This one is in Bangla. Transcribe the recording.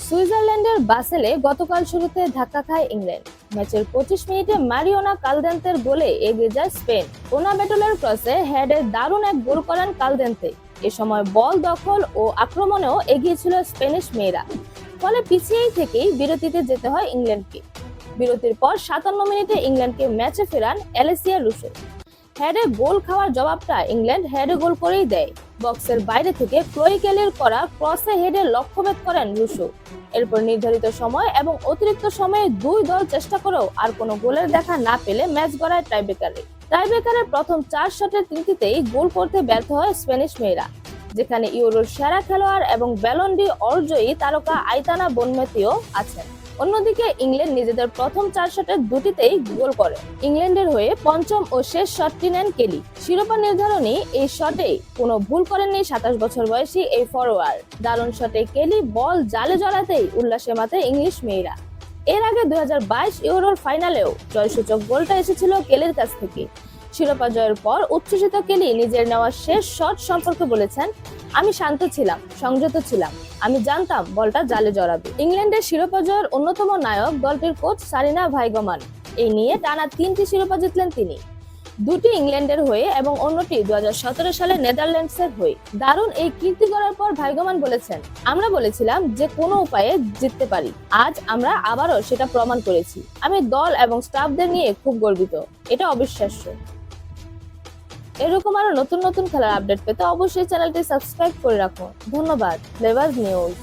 সুইজারল্যান্ডের বাসেলে গতকাল শুরুতে ধাক্কা খায় ইংল্যান্ড। ম্যাচের ২৫ মিনিটে মারিওনা কালদেন্তের গোলে এগিয়ে যায় স্পেন। ওনাবেটলের ক্রসে হেডে দারুণ এক গোল করেন কালদেন্তে। এ সময় বল দখল ও আক্রমণেও এগিয়ে ছিল স্প্যানিশ মেয়েরা। ফলে পিছিয়েই থেকেই বিরতিতে যেতে হয় ইংল্যান্ডকে। বিরতির পর ৫৭ মিনিটে ইংল্যান্ডকে ম্যাচে ফেরান অ্যালেসিয়া রুসো। হেডে গোল খাওয়ার জবাবটা ইংল্যান্ড হেডে গোল করেই দেয়। বক্সের বাইরে থেকে ক্লোই কেলির করা ক্রসে হেডে লক্ষ্যভেদ করেন রুসো। এরপর নির্ধারিত সময় এবং অতিরিক্ত সময়ে দুই দল চেষ্টা করেও আর কোনো গোলের দেখা না পেলে ম্যাচ গড়ায় টাইব্রেকারের প্রথম ৪ শটের ৩টিতেই গোল করতে ব্যর্থ হয় স্প্যানিশ মেয়েরা, যেখানে ইউরোর সেরা খেলোয়াড় এবং ব্যালন ডি অর জয়ী তারকা আইতানা বনমেতিও আছেন। অন্যদিকে ইংল্যান্ড নিজেদের প্রথম ৪ শটের দুটিতেই গোল করে। ইংল্যান্ডের হয়ে পঞ্চম ও শেষ শটটি নেন কেলি। শিরোপা নির্ধারণী এই শটেই কোনো ভুল করেননি ২৭ বছর বয়সী এই ফরোয়ার্ড। দারুণ শটে কেলি বল জালে জড়াতেই উল্লাসে মাতে ইংলিশ মেয়েরা। এর আগে ২০২২ ইউরোর ফাইনালেও জয়সূচক গোলটা এসেছিল কেলির কাছ থেকে। শিরোপা জয়ের পর উচ্ছ্বসিত কেলি নিজের নেওয়া শেষ শট সম্পর্কে বলেছেন, আমি শান্ত ছিলাম, সংযত ছিলাম, আমি জানতাম বলটা জালে জড়াবে। ইংল্যান্ডের শিরোপা জয়ের অন্যতম নায়ক দলটির কোচ সারিনা ভাইগমান। এই নিয়ে টানা ৩টি শিরোপা জিতলেন তিনি, দুটি ইংল্যান্ডের হয়ে এবং অন্যটি ২০১৭ সালে নেদারল্যান্ডসের হয়ে। দারুণ এই কীর্তি করার পর ভাইগমান বলেছেন, আমরা বলেছিলাম যে কোনো উপায়ে জিততে পারি, আজ আমরা আবারও সেটা প্রমাণ করেছি। আমি দল এবং স্টাফদের নিয়ে খুব গর্বিত, এটা অবিশ্বাস্য। এরকম আরো নতুন নতুন খেলার আপডেট পেতে অবশ্যই চ্যানেলটি সাবস্ক্রাইব করে রাখুন। ধন্যবাদ। Flavours news.